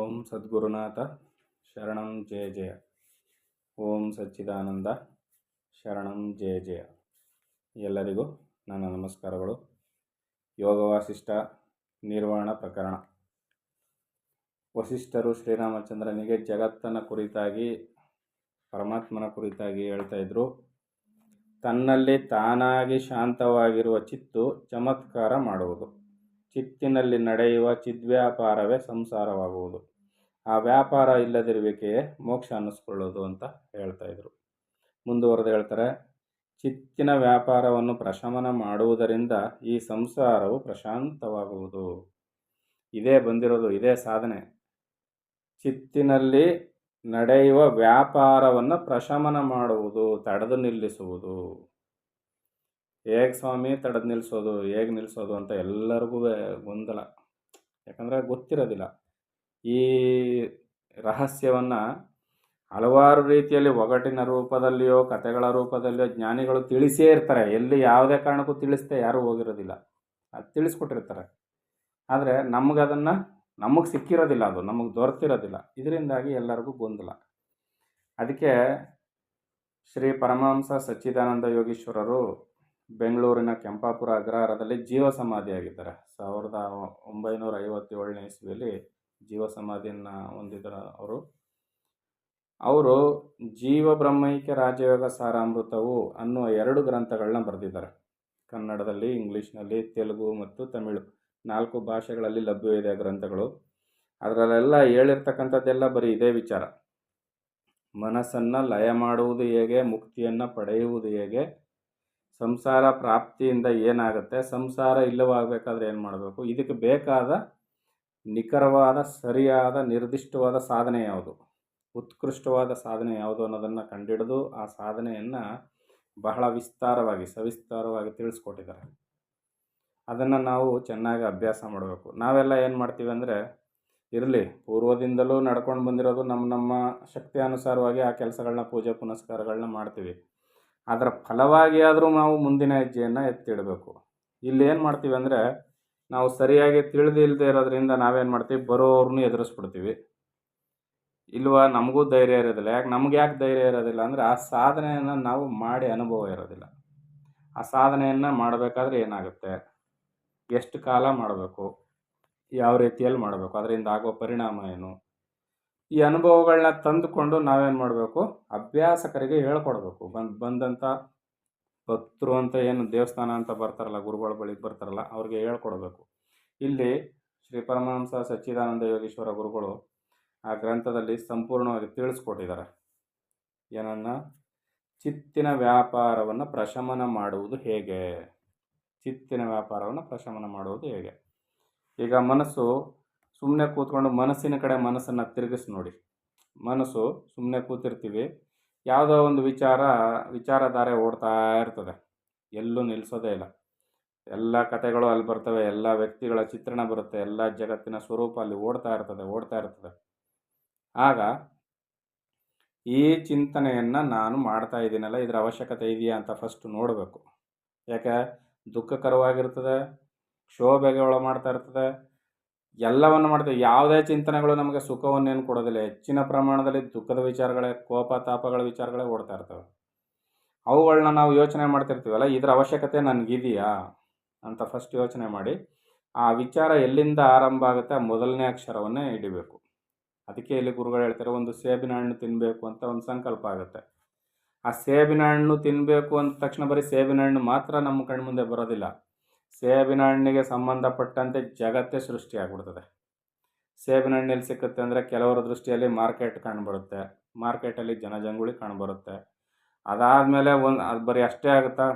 ಓಂ ಸದ್ಗುರುನಾಥ ಶರಣಂ ಜಯ ಜಯ. ಓಂ ಸಚ್ಚಿದಾನಂದ ಶರಣಂ ಜಯ ಜಯ. ಎಲ್ಲರಿಗೂ ನನ್ನ ನಮಸ್ಕಾರಗಳು. ಯೋಗ ವಾಸಿಷ್ಠ ನಿರ್ವಾಣ ಪ್ರಕರಣ. ವಸಿಷ್ಠರು ಶ್ರೀರಾಮಚಂದ್ರನಿಗೆ ಜಗತ್ತನ ಕುರಿತಾಗಿ, ಪರಮಾತ್ಮನ ಕುರಿತಾಗಿ ಹೇಳ್ತಾ ಇದ್ರು. ತನ್ನಲ್ಲಿ ತಾನಾಗಿ ಶಾಂತವಾಗಿರುವ ಚಿತ್ತು ಚಮತ್ಕಾರ ಮಾಡುವುದು. ಚಿತ್ತಿನಲ್ಲಿ ನಡೆಯುವ ಚಿದ್ವ್ಯಾಪಾರವೇ ಸಂಸಾರವಾಗುವುದು. ಆ ವ್ಯಾಪಾರ ಇಲ್ಲದಿರುವಿಕೆಯೇ ಮೋಕ್ಷ ಅನ್ನಿಸ್ಕೊಳ್ಳೋದು ಅಂತ ಹೇಳ್ತಾ ಇದ್ರು. ಮುಂದುವರೆದು ಹೇಳ್ತಾರೆ, ಚಿತ್ತಿನ ವ್ಯಾಪಾರವನ್ನು ಪ್ರಶಮನ ಮಾಡುವುದರಿಂದ ಈ ಸಂಸಾರವು ಪ್ರಶಾಂತವಾಗುವುದು. ಇದೇ ಬಂದಿರೋದು, ಇದೇ ಸಾಧನೆ. ಚಿತ್ತಿನಲ್ಲಿ ನಡೆಯುವ ವ್ಯಾಪಾರವನ್ನು ಪ್ರಶಮನ ಮಾಡುವುದು, ತಡೆದು ನಿಲ್ಲಿಸುವುದು. ಹೇಗೆ ಸ್ವಾಮಿ ತಡೆದು ನಿಲ್ಲಿಸೋದು, ಹೇಗೆ ನಿಲ್ಲಿಸೋದು ಅಂತ ಎಲ್ಲರಿಗೂ ಗೊಂದಲ. ಯಾಕಂದರೆ ಗೊತ್ತಿರೋದಿಲ್ಲ. ಈ ರಹಸ್ಯವನ್ನು ಹಲವಾರು ರೀತಿಯಲ್ಲಿ ಒಗಟಿನ ರೂಪದಲ್ಲಿಯೋ ಕಥೆಗಳ ರೂಪದಲ್ಲಿಯೋ ಜ್ಞಾನಿಗಳು ತಿಳಿಸೇ ಇರ್ತಾರೆ. ಎಲ್ಲಿ ಯಾವುದೇ ಕಾರಣಕ್ಕೂ ತಿಳಿಸ್ದೆ ಯಾರೂ ಹೋಗಿರೋದಿಲ್ಲ. ಅದು ತಿಳಿಸ್ಕೊಟ್ಟಿರ್ತಾರೆ. ಆದರೆ ನಮಗೆ ಸಿಕ್ಕಿರೋದಿಲ್ಲ, ಅದು ನಮಗೆ ದೊರೆತಿರೋದಿಲ್ಲ. ಇದರಿಂದಾಗಿ ಎಲ್ಲರಿಗೂ ಗೊಂದಲ. ಅದಕ್ಕೆ ಶ್ರೀ ಪರಮಹಂಸ ಸಚ್ಚಿದಾನಂದ ಯೋಗೀಶ್ವರರು ಬೆಂಗಳೂರಿನ ಕೆಂಪಾಪುರ ಅಗ್ರಹಾರದಲ್ಲಿ ಜೀವ ಸಮಾಧಿಯಾಗಿದ್ದಾರೆ. 1957ನೇ ಇಸ್ವಿಯಲ್ಲಿ ಜೀವ ಸಮಾಧಿಯನ್ನು ಹೊಂದಿದ್ದಾರೆ ಅವರು ಜೀವ ಬ್ರಹ್ಮೈಕ್ಯ ರಾಜಯೋಗ ಸಾರಾಮೃತವು ಅನ್ನುವ 2 ಗ್ರಂಥಗಳನ್ನ ಬರೆದಿದ್ದಾರೆ. ಕನ್ನಡದಲ್ಲಿ, ಇಂಗ್ಲೀಷ್ನಲ್ಲಿ, ತೆಲುಗು ಮತ್ತು ತಮಿಳು 4 ಭಾಷೆಗಳಲ್ಲಿ ಲಭ್ಯವಿದೆ ಗ್ರಂಥಗಳು. ಅದರಲ್ಲೆಲ್ಲ ಹೇಳಿರ್ತಕ್ಕಂಥದ್ದೆಲ್ಲ ಬರೀ ಇದೇ ವಿಚಾರ. ಮನಸ್ಸನ್ನು ಲಯ ಮಾಡುವುದು ಹೇಗೆ, ಮುಕ್ತಿಯನ್ನು ಪಡೆಯುವುದು ಹೇಗೆ, ಸಂಸಾರ ಪ್ರಾಪ್ತಿಯಿಂದ ಏನಾಗುತ್ತೆ, ಸಂಸಾರ ಇಲ್ಲವಾಗಬೇಕಾದ್ರೆ ಏನು ಮಾಡಬೇಕು, ಇದಕ್ಕೆ ಬೇಕಾದ ನಿಖರವಾದ, ಸರಿಯಾದ, ನಿರ್ದಿಷ್ಟವಾದ ಸಾಧನೆ ಯಾವುದು, ಉತ್ಕೃಷ್ಟವಾದ ಸಾಧನೆ ಯಾವುದು ಅನ್ನೋದನ್ನು ಕಂಡುಹಿಡಿದು ಆ ಸಾಧನೆಯನ್ನು ಬಹಳ ವಿಸ್ತಾರವಾಗಿ, ಸವಿಸ್ತಾರವಾಗಿ ತಿಳಿಸ್ಕೊಟ್ಟಿದ್ದಾರೆ. ಅದನ್ನು ನಾವು ಚೆನ್ನಾಗಿ ಅಭ್ಯಾಸ ಮಾಡಬೇಕು. ನಾವೆಲ್ಲ ಏನು ಮಾಡ್ತೀವಿ ಅಂದರೆ, ಇರಲಿ ಪೂರ್ವದಿಂದಲೂ ನಡ್ಕೊಂಡು ಬಂದಿರೋದು ನಮ್ಮ ಶಕ್ತಿ ಅನುಸಾರವಾಗಿ ಆ ಕೆಲಸಗಳನ್ನ, ಪೂಜೆ ಪುನಸ್ಕಾರಗಳನ್ನ ಮಾಡ್ತೀವಿ. ಅದರ ಫಲವಾಗಿ ಆದರೂ ನಾವು ಮುಂದಿನ ಹೆಜ್ಜೆಯನ್ನು ಎತ್ತಿಡಬೇಕು. ಇಲ್ಲಿ ಏನು ಮಾಡ್ತೀವಿ ಅಂದರೆ, ನಾವು ಸರಿಯಾಗಿ ತಿಳಿದಿಲ್ಲದೆ ಇರೋದ್ರಿಂದ ನಾವೇನು ಮಾಡ್ತೀವಿ, ಬರೋರ್ನು ಎದುರಿಸ್ಬಿಡ್ತೀವಿ. ಇಲ್ವಾ, ನಮಗೂ ಧೈರ್ಯ ಇರೋದಿಲ್ಲ. ಯಾಕೆ ಧೈರ್ಯ ಇರೋದಿಲ್ಲ ಅಂದರೆ, ಆ ಸಾಧನೆಯನ್ನು ನಾವು ಮಾಡಿ ಅನುಭವ ಇರೋದಿಲ್ಲ. ಆ ಸಾಧನೆಯನ್ನು ಮಾಡಬೇಕಾದ್ರೆ ಏನಾಗುತ್ತೆ, ಎಷ್ಟು ಕಾಲ ಮಾಡಬೇಕು, ಯಾವ ರೀತಿಯಲ್ಲಿ ಮಾಡಬೇಕು, ಅದರಿಂದ ಆಗೋ ಪರಿಣಾಮ ಏನು, ಈ ಅನುಭವಗಳನ್ನ ತಂದುಕೊಂಡು ನಾವೇನು ಮಾಡಬೇಕು, ಅಭ್ಯಾಸಕರಿಗೆ ಹೇಳ್ಕೊಡ್ಬೇಕು. ಬಂದಂಥ ಭಕ್ತರು ಅಂತ ಏನು ದೇವಸ್ಥಾನ ಅಂತ ಬರ್ತಾರಲ್ಲ, ಗುರುಗಳ ಬಳಿಗೆ ಬರ್ತಾರಲ್ಲ, ಅವ್ರಿಗೆ ಹೇಳ್ಕೊಡ್ಬೇಕು. ಇಲ್ಲಿ ಶ್ರೀ ಪರಮಹಂಸ ಸಚ್ಚಿದಾನಂದ ಯೋಗೀಶ್ವರ ಗುರುಗಳು ಆ ಗ್ರಂಥದಲ್ಲಿ ಸಂಪೂರ್ಣವಾಗಿ ತಿಳಿಸ್ಕೊಟ್ಟಿದ್ದಾರೆ. ಏನನ್ನ, ಚಿತ್ತಿನ ವ್ಯಾಪಾರವನ್ನು ಪ್ರಶಮನ ಮಾಡುವುದು ಹೇಗೆ. ಚಿತ್ತಿನ ವ್ಯಾಪಾರವನ್ನು ಪ್ರಶಮನ ಮಾಡುವುದು ಹೇಗೆ. ಈಗ ಮನಸ್ಸು ಸುಮ್ಮನೆ ಕೂತ್ಕೊಂಡು ಮನಸ್ಸಿನ ಕಡೆ ಮನಸ್ಸನ್ನು ತಿರುಗಿಸಿ ನೋಡಿ. ಮನಸ್ಸು ಸುಮ್ಮನೆ ಕೂತಿರ್ತೀವಿ, ಯಾವುದೋ ಒಂದು ವಿಚಾರಧಾರೆ ಓಡ್ತಾ ಇರ್ತದೆ, ಎಲ್ಲೂ ನಿಲ್ಲಿಸೋದೇ ಇಲ್ಲ. ಎಲ್ಲ ಕಥೆಗಳು ಅಲ್ಲಿ ಬರ್ತವೆ, ಎಲ್ಲ ವ್ಯಕ್ತಿಗಳ ಚಿತ್ರಣ ಬರುತ್ತೆ, ಎಲ್ಲ ಜಗತ್ತಿನ ಸ್ವರೂಪ ಅಲ್ಲಿ ಓಡ್ತಾ ಇರ್ತದೆ. ಆಗ ಈ ಚಿಂತನೆಯನ್ನು ನಾನು ಮಾಡ್ತಾ ಇದ್ದೀನಲ್ಲ, ಇದರ ಅವಶ್ಯಕತೆ ಇದೆಯಾ ಅಂತ ಫಸ್ಟ್ ನೋಡಬೇಕು. ಯಾಕೆ, ದುಃಖಕರವಾಗಿರ್ತದೆ, ಕ್ಷೋಭೆಗೆ ಒಳ ಮಾಡ್ತಾ ಇರ್ತದೆ, ಎಲ್ಲವನ್ನು ಮಾಡ್ತೇವೆ. ಯಾವುದೇ ಚಿಂತನೆಗಳು ನಮಗೆ ಸುಖವನ್ನೇನು ಕೊಡೋದಿಲ್ಲ. ಹೆಚ್ಚಿನ ಪ್ರಮಾಣದಲ್ಲಿ ದುಃಖದ ವಿಚಾರಗಳೇ, ಕೋಪ ತಾಪಗಳ ವಿಚಾರಗಳೇ ಓಡ್ತಾ ಇರ್ತವೆ. ಅವುಗಳನ್ನ ನಾವು ಯೋಚನೆ ಮಾಡ್ತಿರ್ತೀವಲ್ಲ, ಇದರ ಅವಶ್ಯಕತೆ ನನಗಿದೆಯಾ ಅಂತ ಫಸ್ಟ್ ಯೋಚನೆ ಮಾಡಿ, ಆ ವಿಚಾರ ಎಲ್ಲಿಂದ ಆರಂಭ ಆಗುತ್ತೆ ಆ ಮೊದಲನೇ ಅಕ್ಷರವನ್ನೇ ಹಿಡಿಬೇಕು. ಅದಕ್ಕೆ ಇಲ್ಲಿ ಗುರುಗಳು ಹೇಳ್ತಾರೆ, ಒಂದು ಸೇಬಿನ ಹಣ್ಣು ತಿನ್ನಬೇಕು ಅಂತ ಒಂದು ಸಂಕಲ್ಪ ಆಗುತ್ತೆ. ಆ ಸೇಬಿನ ಹಣ್ಣು ತಿನ್ನಬೇಕು ಅಂದ ತಕ್ಷಣ ಬರೀ ಸೇಬಿನ ಹಣ್ಣು ಮಾತ್ರ ನಮ್ಮ ಕಣ್ಮುಂದೆ ಬರೋದಿಲ್ಲ. ಸೇಬಿನ ಹಣ್ಣಿಗೆ ಸಂಬಂಧಪಟ್ಟಂತೆ ಜಗತ್ತೇ ಸೃಷ್ಟಿಯಾಗ್ಬಿಡ್ತದೆ. ಸೇಬಿನ ಹಣ್ಣಲ್ಲಿ ಸಿಕ್ಕುತ್ತೆ ಅಂದರೆ ಕೆಲವರ ದೃಷ್ಟಿಯಲ್ಲಿ ಮಾರ್ಕೆಟ್ ಕಾಣ್ಬರುತ್ತೆ, ಮಾರ್ಕೆಟಲ್ಲಿ ಜನಜಂಗುಳಿ ಕಾಣ್ಬರುತ್ತೆ. ಅದಾದಮೇಲೆ ಅದು ಬರೀ ಅಷ್ಟೇ ಆಗುತ್ತಾ,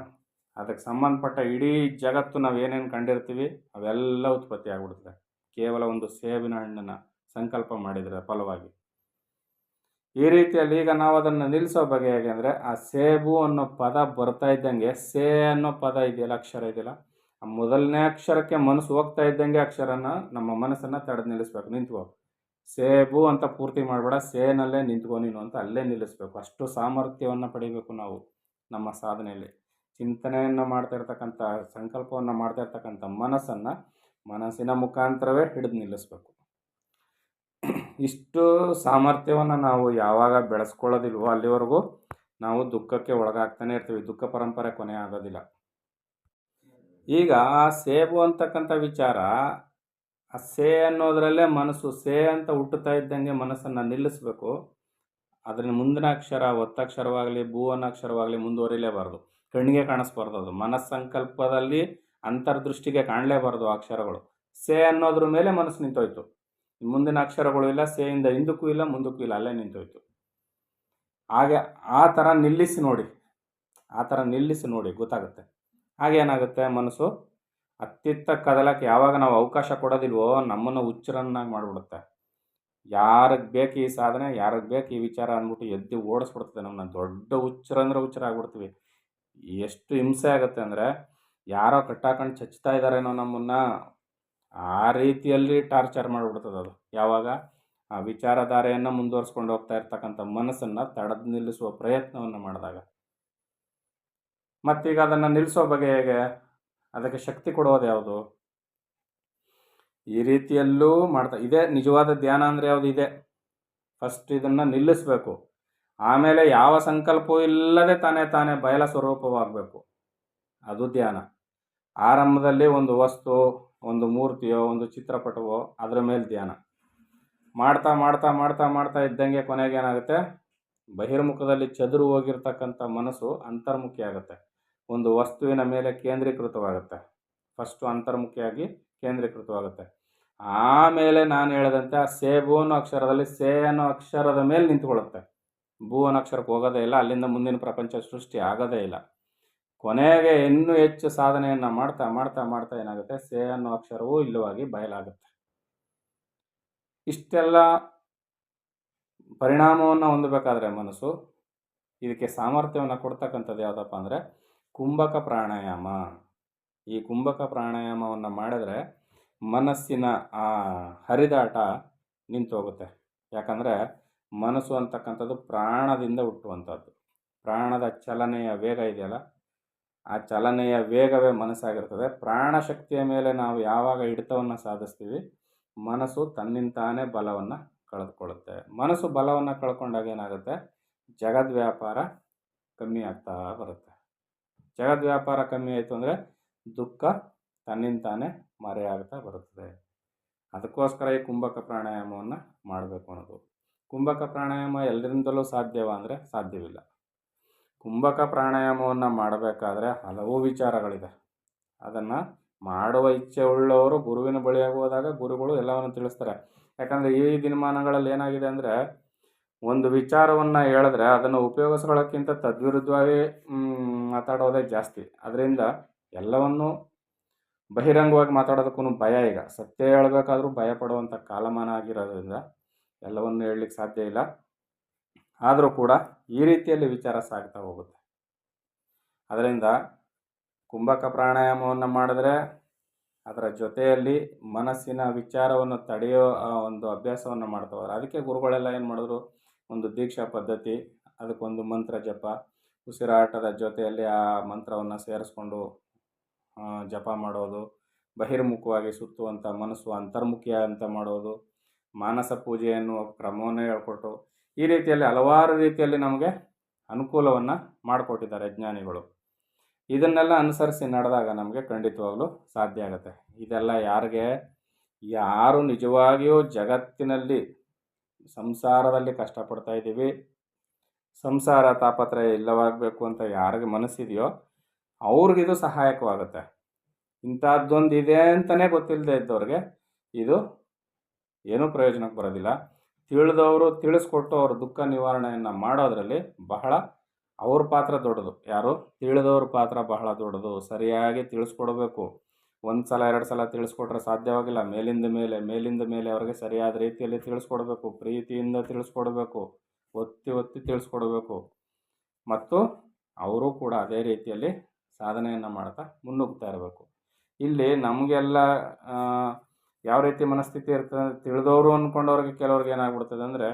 ಅದಕ್ಕೆ ಸಂಬಂಧಪಟ್ಟ ಇಡೀ ಜಗತ್ತು ನಾವು ಏನೇನು ಕಂಡಿರ್ತೀವಿ ಅವೆಲ್ಲ ಉತ್ಪತ್ತಿ ಆಗ್ಬಿಡ್ತದೆ, ಕೇವಲ ಒಂದು ಸೇಬಿನ ಹಣ್ಣನ್ನು ಸಂಕಲ್ಪ ಮಾಡಿದರೆ ಫಲವಾಗಿ. ಈ ರೀತಿಯಲ್ಲಿ ಈಗ ನಾವು ಅದನ್ನು ನಿಲ್ಲಿಸೋ ಬಗೆ ಹೇಗೆ ಅಂದರೆ, ಆ ಸೇಬು ಅನ್ನೋ ಪದ ಬರ್ತಾ ಇದ್ದಂಗೆ ಸೇ ಅನ್ನೋ ಪದ ಇದೆಯಲ್ಲ, ಅಕ್ಷರ ಇದೆಯಲ್ಲ, ಆ ಮೊದಲನೇ ಅಕ್ಷರಕ್ಕೆ ಮನಸ್ಸು ಹೋಗ್ತಾ ಇದ್ದಂಗೆ ಅಕ್ಷರನ, ನಮ್ಮ ಮನಸ್ಸನ್ನು ತಡೆದು ನಿಲ್ಲಿಸ್ಬೇಕು. ನಿಂತ್ಕೋ, ಸೇಬು ಅಂತ ಪೂರ್ತಿ ಮಾಡಬೇಡ, ಸೇನಲ್ಲೇ ನಿಂತ್ಕೋ ನೀನು ಅಂತ ಅಲ್ಲೇ ನಿಲ್ಲಿಸ್ಬೇಕು. ಅಷ್ಟು ಸಾಮರ್ಥ್ಯವನ್ನು ಪಡಿಬೇಕು ನಾವು ನಮ್ಮ ಸಾಧನೆಯಲ್ಲಿ. ಚಿಂತನೆಯನ್ನು ಮಾಡ್ತಾ ಇರ್ತಕ್ಕಂಥ, ಸಂಕಲ್ಪವನ್ನು ಮಾಡ್ತಾ ಇರ್ತಕ್ಕಂಥ ಮನಸ್ಸನ್ನು ಮನಸ್ಸಿನ ಮುಖಾಂತರವೇ ಹಿಡಿದು ನಿಲ್ಲಿಸ್ಬೇಕು. ಇಷ್ಟು ಸಾಮರ್ಥ್ಯವನ್ನು ನಾವು ಯಾವಾಗ ಬೆಳೆಸ್ಕೊಳ್ಳೋದಿಲ್ವೋ ಅಲ್ಲಿವರೆಗೂ ನಾವು ದುಃಖಕ್ಕೆ ಒಳಗಾಗ್ತಾನೆ ಇರ್ತೀವಿ. ದುಃಖ ಪರಂಪರೆ ಕೊನೆ ಆಗೋದಿಲ್ಲ. ಈಗ ಆ ಸೇಬು ಅಂತಕ್ಕಂಥ ವಿಚಾರ, ಆ ಸೇ ಅನ್ನೋದರಲ್ಲೇ ಮನಸ್ಸು ಸೇ ಅಂತ ಹುಟ್ಟುತ್ತಾ ಇದ್ದಂಗೆ ಮನಸ್ಸನ್ನು ನಿಲ್ಲಿಸಬೇಕು. ಅದರ ಮುಂದಿನ ಅಕ್ಷರ ಒತ್ತಕ್ಷರವಾಗಲಿ ಭೂ ಅನ್ನೋ ಅಕ್ಷರವಾಗಲಿ ಮುಂದುವರಿಲೇಬಾರ್ದು. ಕಣ್ಣಿಗೆ ಕಾಣಿಸ್ಬಾರ್ದು. ಅದು ಮನಸ್ಸಂಕಲ್ಪದಲ್ಲಿ ಅಂತರ್ದೃಷ್ಟಿಗೆ ಕಾಣಲೇಬಾರ್ದು ಆ ಅಕ್ಷರಗಳು. ಸೇ ಅನ್ನೋದ್ರ ಮೇಲೆ ಮನಸ್ಸು ನಿಂತೋಯ್ತು. ಮುಂದಿನ ಅಕ್ಷರಗಳು ಇಲ್ಲ, ಸೇಯಿಂದ ಹಿಂದಕ್ಕೂ ಇಲ್ಲ ಮುಂದಕ್ಕೂ ಇಲ್ಲ, ಅಲ್ಲೇ ನಿಂತೋಯ್ತು. ಹಾಗೆ ಆ ಥರ ನಿಲ್ಲಿಸಿ ನೋಡಿ ಗೊತ್ತಾಗುತ್ತೆ. ಹಾಗೇನಾಗುತ್ತೆ, ಮನಸ್ಸು ಅತ್ತಿತ್ತ ಕದಲಕ್ಕೆ ಯಾವಾಗ ನಾವು ಅವಕಾಶ ಕೊಡೋದಿಲ್ವೋ ನಮ್ಮನ್ನು ಹುಚ್ಚರನ್ನಾಗಿ ಮಾಡಿಬಿಡುತ್ತೆ. ಯಾರಿಗೆ ಬೇಕು ಈ ಸಾಧನೆ, ಯಾರಿಗೆ ಬೇಕು ಈ ವಿಚಾರ ಅಂದ್ಬಿಟ್ಟು ಎದ್ದು ಓಡಿಸ್ಬಿಡ್ತದೆ ನಮ್ಮನ್ನ. ದೊಡ್ಡ ಹುಚ್ಚರಂದ್ರೆ ಹುಚ್ಚರಾಗ್ಬಿಡ್ತೀವಿ. ಎಷ್ಟು ಹಿಂಸೆ ಆಗುತ್ತೆ ಅಂದರೆ, ಯಾರೋ ಕಟ್ಟಾಕೊಂಡು ಚಚ್ತಾ ಇದ್ದಾರೇನೋ ನಮ್ಮನ್ನು, ಆ ರೀತಿಯಲ್ಲಿ ಟಾರ್ಚರ್ ಮಾಡಿಬಿಡ್ತದೆ ಅದು. ಯಾವಾಗ ಆ ವಿಚಾರಧಾರೆಯನ್ನು ಮುಂದುವರಿಸ್ಕೊಂಡು ಹೋಗ್ತಾ ಇರ್ತಕ್ಕಂಥ ಮನಸ್ಸನ್ನು ತಡೆದು ನಿಲ್ಲಿಸುವ ಪ್ರಯತ್ನವನ್ನು ಮಾಡಿದಾಗ. ಮತ್ತೀಗ ಅದನ್ನು ನಿಲ್ಲಿಸೋ ಬಗೆ ಹೇಗೆ? ಅದಕ್ಕೆ ಶಕ್ತಿ ಕೊಡೋದು ಯಾವುದು? ಈ ರೀತಿಯಲ್ಲೂ ಇದೇ ನಿಜವಾದ ಧ್ಯಾನ ಅಂದರೆ ಯಾವುದು? ಇದೆ. ಫಸ್ಟ್ ಇದನ್ನು ನಿಲ್ಲಿಸಬೇಕು. ಆಮೇಲೆ ಯಾವ ಸಂಕಲ್ಪವೂ ಇಲ್ಲದೆ ತಾನೇ ಬಯಲ ಸ್ವರೂಪವಾಗಬೇಕು. ಅದು ಧ್ಯಾನ. ಆರಂಭದಲ್ಲಿ ಒಂದು ವಸ್ತು, ಒಂದು ಮೂರ್ತಿಯೋ, ಒಂದು ಚಿತ್ರಪಟವೋ, ಅದರ ಮೇಲೆ ಧ್ಯಾನ ಮಾಡ್ತಾ ಇದ್ದಂಗೆ ಕೊನೆಗೆ ಏನಾಗುತ್ತೆ, ಬಹಿರ್ಮುಖದಲ್ಲಿ ಚದುರು ಹೋಗಿರ್ತಕ್ಕಂಥ ಮನಸ್ಸು ಅಂತರ್ಮುಖಿ ಆಗುತ್ತೆ. ಒಂದು ವಸ್ತುವಿನ ಮೇಲೆ ಕೇಂದ್ರೀಕೃತವಾಗುತ್ತೆ. ಫಸ್ಟು ಅಂತರ್ಮುಖಿಯಾಗಿ ಕೇಂದ್ರೀಕೃತವಾಗುತ್ತೆ. ಆಮೇಲೆ ನಾನು ಹೇಳಿದಂತೆ ಆ ಸೇಬು ಅನ್ನೋ ಅಕ್ಷರದಲ್ಲಿ ಸೇ ಅನ್ನೋ ಅಕ್ಷರದ ಮೇಲೆ ನಿಂತ್ಕೊಳ್ಳುತ್ತೆ. ಭೂ ಅನ್ನೋ ಅಕ್ಷರಕ್ಕೆ ಹೋಗೋದೇ ಇಲ್ಲ. ಅಲ್ಲಿಂದ ಮುಂದಿನ ಪ್ರಪಂಚ ಸೃಷ್ಟಿ ಆಗೋದೇ ಇಲ್ಲ. ಕೊನೆಗೆ ಇನ್ನೂ ಹೆಚ್ಚು ಸಾಧನೆಯನ್ನು ಮಾಡ್ತಾ ಏನಾಗುತ್ತೆ, ಸೇ ಅನ್ನೋ ಅಕ್ಷರವೂ ಇಲ್ಲವಾಗಿ ಬಯಲಾಗುತ್ತೆ. ಇಷ್ಟೆಲ್ಲ ಪರಿಣಾಮವನ್ನು ಹೊಂದಬೇಕಾದ್ರೆ ಮನಸ್ಸು ಇದಕ್ಕೆ ಸಾಮರ್ಥ್ಯವನ್ನು ಕೊಡ್ತಕ್ಕಂಥದ್ದು ಯಾವುದಪ್ಪ ಅಂದರೆ ಕುಂಭಕ ಪ್ರಾಣಾಯಾಮ. ಈ ಕುಂಭಕ ಪ್ರಾಣಾಯಾಮವನ್ನು ಮಾಡಿದ್ರೆ ಮನಸ್ಸಿನ ಆ ಹರಿದಾಟ ನಿಂತೋಗುತ್ತೆ. ಯಾಕಂದರೆ ಮನಸ್ಸು ಅಂತಕ್ಕಂಥದ್ದು ಪ್ರಾಣದಿಂದ ಹುಟ್ಟುವಂಥದ್ದು. ಪ್ರಾಣದ ಚಲನೆಯ ವೇಗ ಇದೆಯಲ್ಲ, ಆ ಚಲನೆಯ ವೇಗವೇ ಮನಸ್ಸಾಗಿರ್ತದೆ. ಪ್ರಾಣಶಕ್ತಿಯ ಮೇಲೆ ನಾವು ಯಾವಾಗ ಹಿಡಿತವನ್ನು ಸಾಧಿಸ್ತೀವಿ, ಮನಸ್ಸು ತನ್ನಿಂತಾನೇ ಬಲವನ್ನು ಕಳೆದುಕೊಳ್ಳುತ್ತೆ. ಮನಸ್ಸು ಬಲವನ್ನು ಕಳ್ಕೊಂಡಾಗ ಏನಾಗುತ್ತೆ, ಜಗದ್ವ್ಯಾಪಾರ ಕಮ್ಮಿ ಆಗ್ತಾ ಬರುತ್ತೆ. ಜಗದ್ವ್ಯಾಪಾರ ಕಮ್ಮಿ ಆಯಿತು ಅಂದರೆ ದುಃಖ ತನ್ನಿಂತಾನೇ ಮರೆಯಾಗ್ತಾ ಬರುತ್ತದೆ. ಅದಕ್ಕೋಸ್ಕರ ಈ ಕುಂಭಕ ಪ್ರಾಣಾಯಾಮವನ್ನು ಮಾಡಬೇಕು ಅನ್ನೋದು. ಕುಂಭಕ ಪ್ರಾಣಾಯಾಮ ಎಲ್ಲರಿಂದಲೂ ಸಾಧ್ಯವ ಅಂದರೆ ಸಾಧ್ಯವಿಲ್ಲ. ಕುಂಭಕ ಪ್ರಾಣಾಯಾಮವನ್ನು ಮಾಡಬೇಕಾದ್ರೆ ಹಲವು ವಿಚಾರಗಳಿದೆ. ಅದನ್ನು ಮಾಡುವ ಇಚ್ಛೆ ಉಳ್ಳವರು ಗುರುವಿನ ಬಳಿಯಾಗಿ ಹೋದಾಗ ಗುರುಗಳು ಎಲ್ಲವನ್ನು ತಿಳಿಸ್ತಾರೆ. ಯಾಕಂದರೆ ಈ ದಿನಮಾನಗಳಲ್ಲಿ ಏನಾಗಿದೆ ಅಂದರೆ, ಒಂದು ವಿಚಾರವನ್ನು ಹೇಳಿದ್ರೆ ಅದನ್ನು ಉಪಯೋಗಿಸ್ಕೊಳ್ಳೋಕ್ಕಿಂತ ತದ್ವಿರುದ್ಧವಾಗಿ ಮಾತಾಡೋದೇ ಜಾಸ್ತಿ. ಅದರಿಂದ ಎಲ್ಲವನ್ನೂ ಬಹಿರಂಗವಾಗಿ ಮಾತಾಡೋದಕ್ಕೂ ಭಯ. ಈಗ ಸತ್ಯ ಹೇಳಬೇಕಾದ್ರೂ ಭಯ ಪಡುವಂಥ ಕಾಲಮಾನ ಆಗಿರೋದ್ರಿಂದ ಎಲ್ಲವನ್ನು ಹೇಳಲಿಕ್ಕೆ ಸಾಧ್ಯ ಇಲ್ಲ. ಆದರೂ ಕೂಡ ಈ ರೀತಿಯಲ್ಲಿ ವಿಚಾರ ಸಾಗ್ತಾ ಹೋಗುತ್ತೆ. ಅದರಿಂದ ಕುಂಭಕ ಪ್ರಾಣಾಯಾಮವನ್ನು ಮಾಡಿದ್ರೆ ಅದರ ಜೊತೆಯಲ್ಲಿ ಮನಸ್ಸಿನ ವಿಚಾರವನ್ನು ತಡೆಯೋ ಒಂದು ಅಭ್ಯಾಸವನ್ನು ಮಾಡ್ತಾ ಹೋದ್ರೆ, ಅದಕ್ಕೆ ಗುರುಗಳೆಲ್ಲ ಏನು ಮಾಡಿದ್ರು, ಒಂದು ದೀಕ್ಷಾ ಪದ್ಧತಿ, ಅದಕ್ಕೊಂದು ಮಂತ್ರ ಜಪ, ಉಸಿರಾಟದ ಜೊತೆಯಲ್ಲಿ ಆ ಮಂತ್ರವನ್ನು ಸೇರಿಸ್ಕೊಂಡು ಜಪ ಮಾಡೋದು, ಬಹಿರ್ಮುಖವಾಗಿ ಸುತ್ತುವಂಥ ಮನಸ್ಸು ಅಂತರ್ಮುಖಿ ಅಂತ ಮಾಡೋದು, ಮಾನಸ ಪೂಜೆ ಎನ್ನುವ ಕ್ರಮವನ್ನು ಹೇಳ್ಕೊಟ್ಟು, ಈ ರೀತಿಯಲ್ಲಿ ಹಲವಾರು ರೀತಿಯಲ್ಲಿ ನಮಗೆ ಅನುಕೂಲವನ್ನು ಮಾಡಿಕೊಟ್ಟಿದ್ದಾರೆ ಜ್ಞಾನಿಗಳು. ಇದನ್ನೆಲ್ಲ ಅನುಸರಿಸಿ ನಡೆದಾಗ ನಮಗೆ ಖಂಡಿತವಾಗ್ಲೂ ಸಾಧ್ಯ ಆಗುತ್ತೆ. ಇದೆಲ್ಲ ಯಾರು ನಿಜವಾಗಿಯೂ ಜಗತ್ತಿನಲ್ಲಿ ಸಂಸಾರದಲ್ಲಿ ಕಷ್ಟಪಡ್ತಾ ಇದ್ದೀವಿ, ಸಂಸಾರ ತಾಪತ್ರಯ ಇಲ್ಲವಾಗಬೇಕು ಅಂತ ಯಾರಿಗೆ ಮನಸ್ಸಿದೆಯೋ ಅವ್ರಿಗಿದು ಸಹಾಯಕವಾಗುತ್ತೆ. ಇಂಥದ್ದೊಂದು ಇದೆ ಅಂತಲೇ ಗೊತ್ತಿಲ್ಲದೆ ಇದ್ದವ್ರಿಗೆ ಇದು ಏನೂ ಪ್ರಯೋಜನಕ್ಕೆ ಬರೋದಿಲ್ಲ. ತಿಳಿದವರು ತಿಳಿಸ್ಕೊಟ್ಟು ಅವ್ರ ದುಃಖ ನಿವಾರಣೆಯನ್ನು ಮಾಡೋದರಲ್ಲಿ ಬಹಳ ಅವ್ರ ಪಾತ್ರ ದೊಡ್ಡದು. ಯಾರು ತಿಳಿದವ್ರ ಪಾತ್ರ ಬಹಳ ದೊಡ್ಡದು. ಸರಿಯಾಗಿ ತಿಳಿಸ್ಕೊಡ್ಬೇಕು. ಒಂದು ಸಲ ಎರಡು ಸಲ ತಿಳಿಸ್ಕೊಟ್ರೆ ಸಾಧ್ಯವಾಗಿಲ್ಲ. ಮೇಲಿಂದ ಮೇಲೆ ಅವ್ರಿಗೆ ಸರಿಯಾದ ರೀತಿಯಲ್ಲಿ ತಿಳಿಸ್ಕೊಡ್ಬೇಕು. ಪ್ರೀತಿಯಿಂದ ತಿಳಿಸ್ಕೊಡ್ಬೇಕು. ಒತ್ತಿ ತಿಳಿಸ್ಕೊಡ್ಬೇಕು. ಮತ್ತು ಅವರು ಕೂಡ ಅದೇ ರೀತಿಯಲ್ಲಿ ಸಾಧನೆಯನ್ನು ಮಾಡ್ತಾ ಮುನ್ನುಗ್ತಾ ಇರಬೇಕು. ಇಲ್ಲಿ ನಮಗೆಲ್ಲ ಯಾವ ರೀತಿ ಮನಸ್ಥಿತಿ ಇರ್ತದೆ, ತಿಳಿದವರು ಅಂದ್ಕೊಂಡವ್ರಿಗೆ ಕೆಲವ್ರಿಗೆ ಏನಾಗ್ಬಿಡ್ತದೆ ಅಂದರೆ,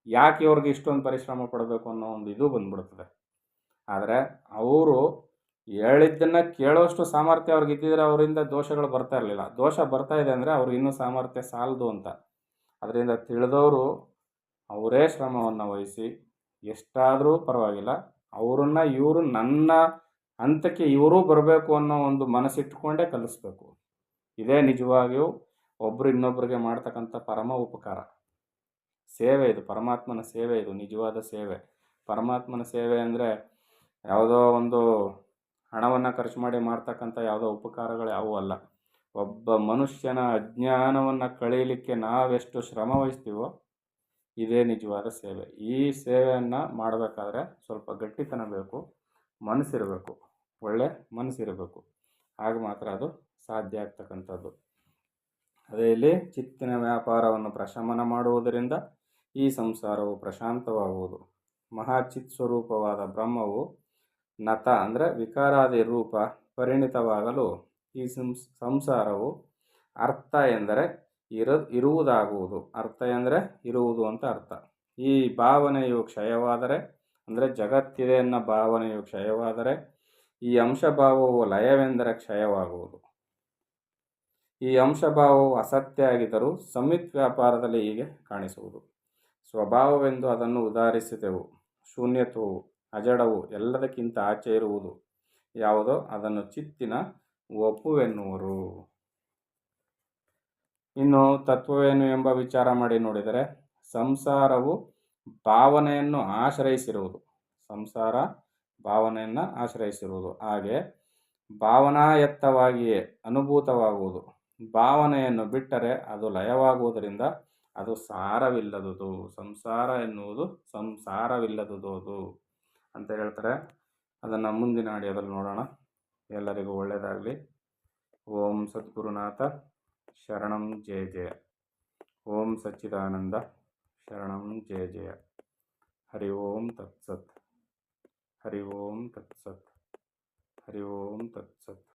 ಯಾಕೆ ಇವ್ರಿಗೆ ಇಷ್ಟೊಂದು ಪರಿಶ್ರಮ ಪಡಬೇಕು ಅನ್ನೋ ಒಂದು ಇದು ಬಂದ್ಬಿಡ್ತದೆ. ಆದರೆ ಅವರು ಹೇಳಿದ್ದನ್ನು ಕೇಳೋಷ್ಟು ಸಾಮರ್ಥ್ಯ ಅವ್ರಿಗೆ ಇದ್ದಿದ್ರೆ ಅವರಿಂದ ದೋಷಗಳು ಬರ್ತಾ ಇರಲಿಲ್ಲ. ದೋಷ ಬರ್ತಾ ಇದೆ ಅಂದರೆ ಅವ್ರಿಗೆ ಇನ್ನೂ ಸಾಮರ್ಥ್ಯ ಸಾಲದು ಅಂತ. ಅದರಿಂದ ತಿಳಿದವರು ಅವರೇ ಶ್ರಮವನ್ನು ವಹಿಸಿ ಎಷ್ಟಾದರೂ ಪರವಾಗಿಲ್ಲ, ಅವರನ್ನು ಇವರು ನನ್ನ ಹಂತಕ್ಕೆ ಇವರೂ ಬರಬೇಕು ಅನ್ನೋ ಒಂದು ಮನಸ್ಸಿಟ್ಟುಕೊಂಡೇ ಕಲಿಸ್ಬೇಕು. ಇದೇ ನಿಜವಾಗಿಯೂ ಒಬ್ಬರು ಇನ್ನೊಬ್ಬರಿಗೆ ಮಾಡ್ತಕ್ಕಂಥ ಪರಮ ಉಪಕಾರ. ಸೇವೆ ಇದು, ಪರಮಾತ್ಮನ ಸೇವೆ ಇದು, ನಿಜವಾದ ಸೇವೆ. ಪರಮಾತ್ಮನ ಸೇವೆ ಅಂದರೆ ಯಾವುದೋ ಒಂದು ಹಣವನ್ನು ಖರ್ಚು ಮಾಡಿ ಮಾಡ್ತಕ್ಕಂಥ ಯಾವುದೋ ಉಪಕಾರಗಳು ಯಾವುವೂ ಅಲ್ಲ. ಒಬ್ಬ ಮನುಷ್ಯನ ಅಜ್ಞಾನವನ್ನು ಕಳೀಲಿಕ್ಕೆ ನಾವೆಷ್ಟು ಶ್ರಮ ವಹಿಸ್ತೀವೋ ಇದೇ ನಿಜವಾದ ಸೇವೆ. ಈ ಸೇವೆಯನ್ನು ಮಾಡಬೇಕಾದ್ರೆ ಸ್ವಲ್ಪ ಗಟ್ಟಿತನ ಬೇಕು, ಮನಸ್ಸಿರಬೇಕು, ಒಳ್ಳೆ ಮನಸ್ಸಿರಬೇಕು. ಆಗ ಮಾತ್ರ ಅದು ಸಾಧ್ಯ ಆಗ್ತಕ್ಕಂಥದ್ದು. ಅದೇ ಇಲ್ಲಿ ಚಿತ್ತಿನ ವ್ಯಾಪಾರವನ್ನು ಪ್ರಶಮನ ಮಾಡುವುದರಿಂದ ಈ ಸಂಸಾರವು ಪ್ರಶಾಂತವಾಗುವುದು. ಮಹಾಚಿತ್ ಸ್ವರೂಪವಾದ ಬ್ರಹ್ಮವು ನತ ಅಂದರೆ ವಿಕಾರಾದಿ ರೂಪ ಪರಿಣಿತವಾಗಲು ಈ ಸಂಸಾರವು ಅರ್ಥ ಎಂದರೆ ಇರುವುದಾಗುವುದು. ಅರ್ಥ ಎಂದರೆ ಇರುವುದು ಅಂತ ಅರ್ಥ. ಈ ಭಾವನೆಯು ಕ್ಷಯವಾದರೆ ಅಂದರೆ ಜಗತ್ತಿದೆ ಅನ್ನೋ ಭಾವನೆಯು ಕ್ಷಯವಾದರೆ ಈ ಅಂಶಭಾವವು ಲಯವೆಂದರೆ ಕ್ಷಯವಾಗುವುದು. ಈ ಅಂಶಭಾವವು ಅಸತ್ಯ ಆಗಿದ್ದರೂ ಸಂಯುಕ್ತ ವ್ಯಾಪಾರದಲ್ಲಿ ಹೀಗೆ ಕಾಣಿಸುವುದು. ಸ್ವಭಾವವೆಂದು ಅದನ್ನು ಉದಾಹರಿಸಿದೆವು. ಶೂನ್ಯತ್ವವು ಅಜಡವು ಎಲ್ಲದಕ್ಕಿಂತ ಆಚೆ ಇರುವುದು ಯಾವುದೋ ಅದನ್ನು ಚಿತ್ತಿನ ಒಪ್ಪುವೆನ್ನುವರು. ಇನ್ನು ತತ್ವವೇನು ಎಂಬ ವಿಚಾರ ಮಾಡಿ ನೋಡಿದರೆ ಸಂಸಾರವು ಭಾವನೆಯನ್ನು ಆಶ್ರಯಿಸಿರುವುದು. ಸಂಸಾರ ಭಾವನೆಯನ್ನು ಆಶ್ರಯಿಸಿರುವುದು. ಹಾಗೆ ಭಾವನಾಯತ್ತವಾಗಿಯೇ ಅನುಭೂತವಾಗುವುದು. ಭಾವನೆಯನ್ನು ಬಿಟ್ಟರೆ ಅದು ಲಯವಾಗುವುದರಿಂದ ಅದು ಸಾರವಿಲ್ಲದುದು. ಸಂಸಾರ ಎನ್ನುವುದು ಸಂಸಾರವಿಲ್ಲದುದು ಅಂತ ಹೇಳ್ತಾರೆ. ಅದನ್ನು ಮುಂದಿನ ಆಡಿಯೋದಲ್ಲಿ ನೋಡೋಣ. ಎಲ್ಲರಿಗೂ ಒಳ್ಳೆಯದಾಗಲಿ. ಓಂ ಸದ್ಗುರುನಾಥ ಶರಣಂ ಜಯ ಜಯ. ಓಂ ಸಚ್ಚಿದಾನಂದ ಶರಣಂ ಜಯ ಜಯ. ಹರಿ ಓಂ ತತ್ಸತ್. ಹರಿ ಓಂ ತತ್ಸತ್. ಹರಿ ಓಂ ತತ್ಸತ್.